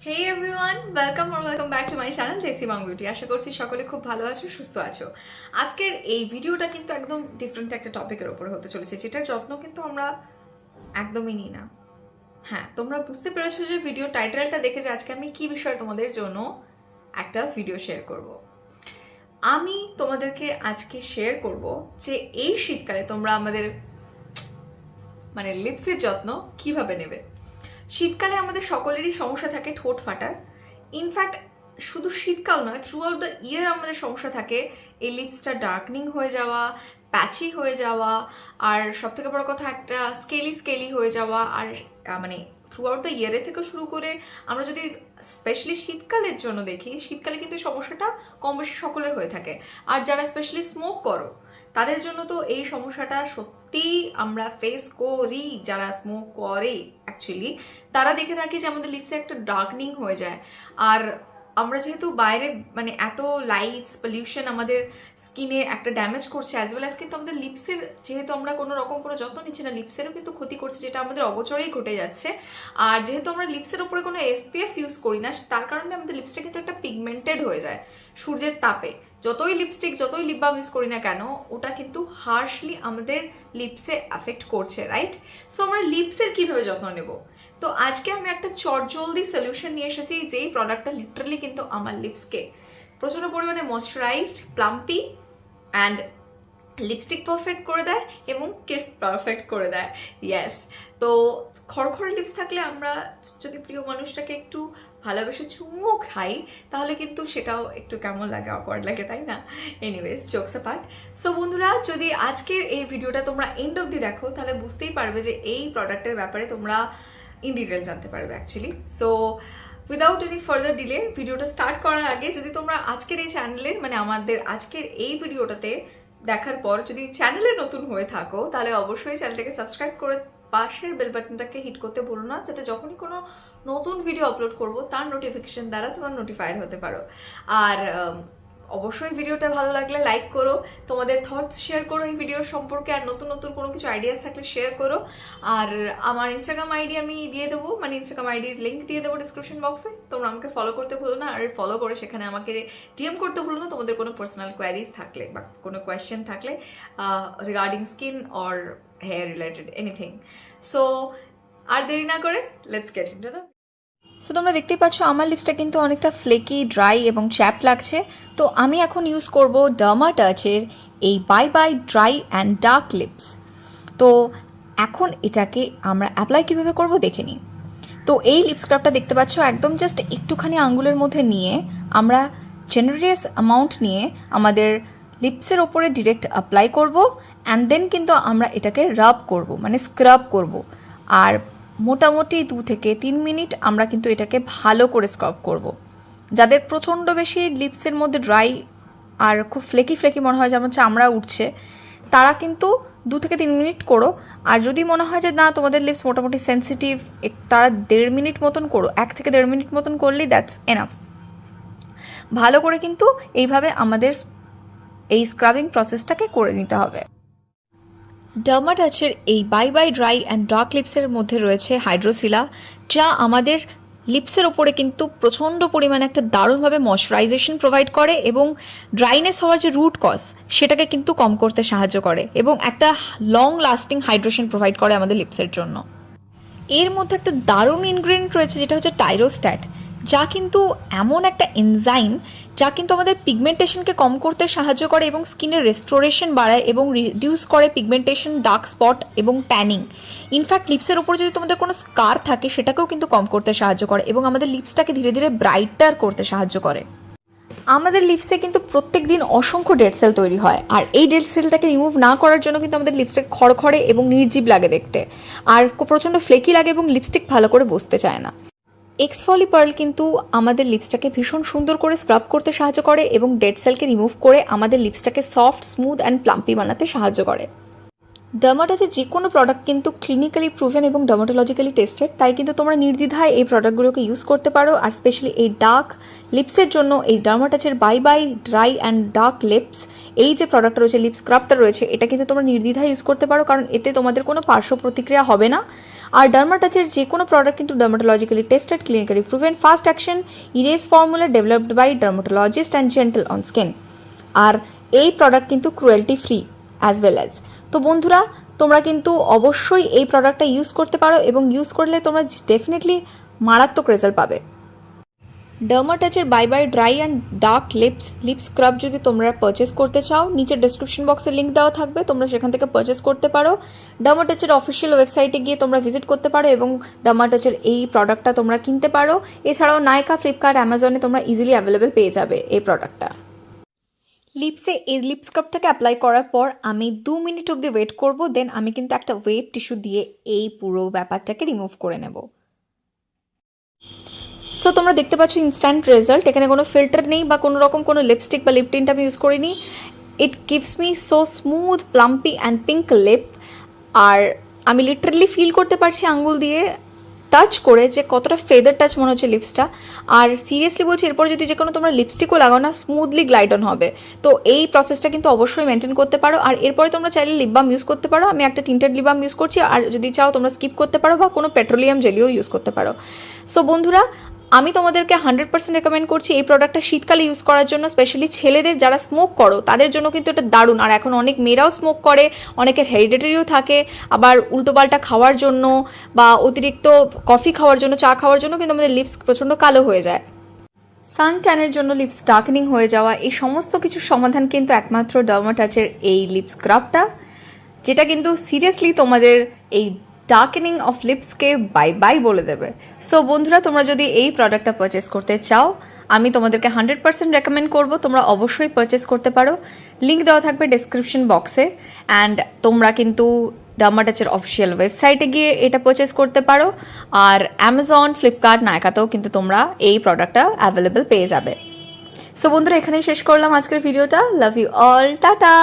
Hey everyone, welcome back to my channel দেশি মম beauty. আশা করছি সকলে খুব ভালো আছো, সুস্থ আছো। আজকের এই ভিডিওটা কিন্তু একদম ডিফারেন্ট একটা টপিকের উপরে হতে চলেছে, যেটার যত্ন কিন্তু আমরা একদমই নিই না। হ্যাঁ, তোমরা বুঝতে পেরেছো যে ভিডিও টাইটেলটা দেখে যে আজকে আমি কি বিষয়ে তোমাদের জন্য একটা ভিডিও শেয়ার করব। আমি তোমাদেরকে আজকে শেয়ার করব যে এই শীতকালে তোমরা আমাদের লিপসের যত্ন কিভাবে নেবে। শীতকালে আমাদের সকলেরই সমস্যা থাকে ঠোঁট ফাটার। ইনফ্যাক্ট শুধু শীতকাল নয়, থ্রু আউট দ্য ইয়ার আমাদের সমস্যা থাকে এই লিপসটা ডার্কনিং হয়ে যাওয়া, প্যাচি হয়ে যাওয়া, আর সব থেকে বড় কথা একটা স্কেলি হয়ে যাওয়া। আর থ্রু আউট দ্য ইয়ারে থেকে শুরু করে আমরা যদি স্পেশালি শীতকালের জন্য দেখি, শীতকালে কিন্তু সমস্যাটা কম বেশি সকলের হয়ে থাকে। আর যারা স্পেশালি স্মোক করো তাদের জন্য তো এই সমস্যাটা সত্যিই আমরা ফেস করি। যারা স্মোক করে অ্যাকচুয়ালি তারা দেখে থাকি যে আমাদের লিপসে একটা ডার্কনিং হয়ে যায়। আর আমরা যেহেতু বাইরে এত লাইটস পলিউশন আমাদের স্কিনে একটা ড্যামেজ করছে, অ্যাজ ওয়েল অ্যাজ কিন্তু আমাদের লিপসের, যেহেতু আমরা কোনো রকম কোনো যত্ন নিচ্ছি না, লিপসেরও কিন্তু ক্ষতি করছে, যেটা আমাদের অগোচরেই ঘটে যাচ্ছে। আর যেহেতু আমরা লিপসের উপরে কোনো এসপিএফ ইউজ করি না, তার কারণে আমাদের লিপসটা কিন্তু একটা পিগমেন্টেড হয়ে যায় সূর্যের তাপে। যতই লিপস্টিক, যতই লিপ বাম ইউজ করি না কেন, ওটা কিন্তু হার্শলি আমাদের লিপসে অ্যাফেক্ট করছে, রাইট? সো আমরা লিপসের কীভাবে যত্ন নেব? তো আজকে আমি একটা চটজলদি সলিউশন নিয়ে এসেছি, যেই প্রোডাক্টটা লিটারালি কিন্তু আমার লিপসকে প্রচণ্ড পরিমাণে moisturised, plumpy and lipstick perfect করে দেয় এবং কিস পারফেক্ট করে দেয়। ইয়েস, তো খড়খড়ে লিপস থাকলে আমরা যদি প্রিয় মানুষটাকে একটু ভালোবেসে চুমুও খাই, তাহলে কিন্তু সেটাও একটু কেমন লাগে, অকওয়ার্ড লাগে, তাই না? Anyways, jokes apart. সো বন্ধুরা, যদি আজকের এই ভিডিওটা তোমরা এন্ড অবধি দেখো, তাহলে বুঝতেই পারবে যে এই প্রোডাক্টের ব্যাপারে তোমরা ইন ডিটেলস জানতে পারবে actually. So without any further delay, ভিডিওটা স্টার্ট করার আগে যদি তোমরা আজকের এই চ্যানেলের আমাদের আজকের এই ভিডিওটাতে দেখার পর যদি চ্যানেলে নতুন হয়ে থাকো, তাহলে অবশ্যই চ্যানেলটাকে সাবস্ক্রাইব করে পাশের বেল বাটনটাকে হিট করতে ভুলো না, যাতে যখনই কোনো নতুন ভিডিও আপলোড করব তার নোটিফিকেশন দ্বারা তোমরা নোটিফাইড হতে পারো। আর অবশ্যই ভিডিওটা ভালো লাগলে লাইক করো, তোমাদের থটস শেয়ার করো এই ভিডিওর সম্পর্কে, আর নতুন নতুন কোনো কিছু আইডিয়াস থাকলে শেয়ার করো। আর আমার ইনস্টাগ্রাম আইডি আমি দিয়ে দেবো, ইনস্টাগ্রাম আইডির লিঙ্ক দিয়ে দেবো ডিসক্রিপশন বক্সে। তোমরা আমাকে ফলো করতে ভুলো না, আর ফলো করে সেখানে আমাকে ডিএম করতে ভুলো না তোমাদের কোনো পার্সোনাল কোয়ারিজ থাকলে বা কোনো কোয়েশ্চেন থাকলে regarding skin or hair related anything. So আর দেরি না করে let's get into the. So তোমরা দেখতেই পাচ্ছ আমার লিপসটা কিন্তু অনেকটা ফ্লেকি, ড্রাই এবং চ্যাপ লাগছে। তো আমি এখন ইউজ করব ডার্মাটাচের এই bye bye dry and dark lips. তো এখন এটাকে আমরা অ্যাপ্লাই কীভাবে করব দেখে নিই। তো এই লিপ স্ক্রাবটা দেখতে পাচ্ছ একদম জাস্ট একটুখানি আঙ্গুলের মধ্যে নিয়ে আমরা জেনারেস অ্যামাউন্ট নিয়ে আমাদের লিপসের ওপরে ডিরেক্ট অ্যাপ্লাই করব, অ্যান্ড দেন কিন্তু আমরা এটাকে রাব করব, স্ক্রাব করব। আর মোটামুটি 2 থেকে 3 মিনিট আমরা কিন্তু এটাকে ভালো করে স্ক্রাব করব। যাদের প্রচণ্ড বেশি লিপসের মধ্যে ড্রাই আর খুব ফ্লেকি মনে হয়, যেমন চামড়া উঠছে, তারা কিন্তু 2 থেকে 3 মিনিট করো। আর যদি মনে হয় যে না তোমাদের লিপস মোটামুটি সেন্সিটিভ, তারা 1.5 মিনিট মতন করো, 1 থেকে 1.5 মিনিট মতন করলেই দ্যাটস এনাফ। ভালো করে কিন্তু এইভাবে আমাদের এই স্ক্রাবিং প্রসেসটাকে করে নিতে হবে। ডার্মাটাচের এই bye bye dry and dark লিপসের মধ্যে রয়েছে হাইড্রোসিলা, যা আমাদের লিপসের ওপরে কিন্তু প্রচণ্ড পরিমাণে একটা দারুণভাবে ময়শ্চারাইজেশন প্রোভাইড করে এবং ড্রাইনেস হওয়ার যে রুট কজ সেটাকে কিন্তু কম করতে সাহায্য করে এবং একটা লং লাস্টিং হাইড্রেশন প্রোভাইড করে আমাদের লিপসের জন্য। এর মধ্যে একটা দারুণ ইনগ্রেডিয়েন্ট রয়েছে, যেটা হচ্ছে টাইরোস্ট্যাট, যা কিন্তু এমন একটা এনজাইম যা কিন্তু আমাদের পিগমেন্টেশনকে কম করতে সাহায্য করে এবং স্কিনের রেস্টোরেশন বাড়ায় এবং রিডিউস করে পিগমেন্টেশন, ডার্ক স্পট এবং ট্যানিং। ইনফ্যাক্ট লিপসের উপরে যদি তোমাদের কোনো স্কার থাকে সেটাকেও কিন্তু কম করতে সাহায্য করে এবং আমাদের লিপসটাকে ধীরে ধীরে ব্রাইটার করতে সাহায্য করে। আমাদের লিপসে কিন্তু প্রত্যেক দিন অসংখ্য ডেড সেল তৈরি হয়, আর এই ডেড সেলটাকে রিমুভ না করার জন্য কিন্তু আমাদের লিপস্টিক খড়খড়ে এবং নির্জীব লাগে দেখতে, আর প্রচণ্ড ফ্লেকি লাগে এবং লিপস্টিক ভালো করে বসতে চায় না। এক্সফলি পার্ল কিন্তু আমাদের লিপসটাকে ভীষণ সুন্দর করে স্ক্রাব করতে সাহায্য করে এবং ডেড সেলকে রিমুভ করে আমাদের লিপসটাকে সফট, স্মুথ অ্যান্ড প্লাম্পি বানাতে সাহায্য করে। ডার্মাটাচের যে কোনো প্রোডাক্ট কিন্তু ক্লিনিক্যালি প্রুভেন এবং ডার্মাটোলজিক্যালি টেস্টেড, তাই কিন্তু তোমরা নির্দ্বিধায় এই প্রোডাক্টগুলোকে ইউজ করতে পারো। আর স্পেশালি এই ডার্ক লিপসের জন্য এই ডার্মাটাচের bye bye dry and dark lips, এই যে প্রোডাক্টটা রয়েছে, লিপ স্ক্রাবটা রয়েছে, এটা কিন্তু তোমরা নির্দ্বিধায় ইউজ করতে পারো, কারণ এতে তোমাদের কোনো পার্শ্ব প্রতিক্রিয়া হবে না। আর ডার্মাটাচের যে কোনো প্রোডাক্ট কিন্তু dermatologically tested, clinically proven, fast action, erase formula developed by dermatologist and gentle on skin. আর এই প্রোডাক্ট কিন্তু cruelty free as well as. তো বন্ধুরা, তোমরা কিন্তু অবশ্যই এই প্রোডাক্টটা ইউজ করতে পারো এবং ইউজ করলে তোমরা ডেফিনেটলি মারাত্মক রেজাল্ট পাবে। ডার্মাটাচের bye bye dry and dark lip scrub যদি তোমরা পারচেস করতে চাও, নিচের ডেসক্রিপশন বক্সে লিঙ্ক দেওয়া থাকবে, তোমরা সেখান থেকে পারচেস করতে পারো। ডার্মাটাচের অফিসিয়াল ওয়েবসাইটে গিয়ে তোমরা ভিজিট করতে পারো এবং ডার্মাটাচের এই প্রোডাক্টটা তোমরা কিনতে পারো। এছাড়াও নাইকা, ফ্লিপকার্ট, অ্যামাজনে তোমরা ইজিলি অ্যাভেলেবেল পেয়ে যাবে এই প্রোডাক্টটা। লিপসে এই লিপ স্ক্রাবটাকে অ্যাপ্লাই করার পর আমি 2 মিনিট অবধি ওয়েট করব, দেন আমি কিন্তু একটা ওয়েট টিস্যু দিয়ে এই পুরো ব্যাপারটাকে রিমুভ করে নেব। সো তোমরা দেখতে পাচ্ছ ইনস্ট্যান্ট রেজাল্ট, এখানে কোনো ফিল্টার নেই বা কোনো রকম কোনো লিপস্টিক বা লিপ টিন্ট আমি ইউজ করিনি। It gives me so smooth, plumpy and pink lip. আর আমি লিটারালি ফিল করতে পারছি আঙ্গুল দিয়ে টাচ করে যে কতটা ফেদার টাচ মনে হচ্ছে লিপসটা। আর সিরিয়াসলি বলছি, এরপর যদি যে কোনো তোমরা লিপস্টিকও লাগাও না, স্মুথলি গ্লাইড অন হবে। তো এই প্রসেসটা কিন্তু অবশ্যই মেনটেন করতে পারো। আর এরপরে তোমরা চাইলে লিপ বাম ইউজ করতে পারো, আমি একটা টিন্টেড লিপ বাম ইউজ করছি। আর যদি চাও তোমরা স্কিপ করতে পারো বা কোনো পেট্রোলিয়াম জেলিও ইউজ করতে পারো। সো বন্ধুরা, আমি তোমাদেরকে 100% রেকমেন্ড করছি এই প্রোডাক্টটা শীতকালে ইউজ করার জন্য। স্পেশালি ছেলেদের যারা স্মোক করো তাদের জন্য কিন্তু এটা দারুণ। আর এখন অনেক মেয়েরাও স্মোক করে, অনেকের হেরিডিটারিও থাকে, আবার উল্টোপাল্টা খাওয়ার জন্য বা অতিরিক্ত কফি খাওয়ার জন্য, চা খাওয়ার জন্য কিন্তু আমাদের লিপস প্রচণ্ড কালো হয়ে যায়। সান ট্যানের জন্য লিপস ডার্কেনিং হয়ে যাওয়া, এই সমস্ত কিছুর সমাধান কিন্তু একমাত্র ডার্মাটাচের এই লিপ স্ক্রাবটা, যেটা কিন্তু সিরিয়াসলি তোমাদের এই ডার্কেনিং অফ লিপসকে বাই বাই বলে দেবে। সো বন্ধুরা, তোমরা যদি এই প্রোডাক্টটা পারচেস করতে চাও, আমি তোমাদেরকে 100% রেকমেন্ড করবো তোমরা অবশ্যই পারচেস করতে পারো। লিঙ্ক দেওয়া থাকবে ডেসক্রিপশন বক্সে। অ্যান্ড তোমরা কিন্তু ডার্মাটাচের অফিসিয়াল ওয়েবসাইটে গিয়ে এটা পারচেস করতে পারো। আর অ্যামাজন, ফ্লিপকার্ট, নাইকাতেও কিন্তু তোমরা এই প্রোডাক্টটা অ্যাভেলেবেল পেয়ে যাবে। সো বন্ধুরা, এখানেই শেষ করলাম আজকের ভিডিওটা। Love you all, tata.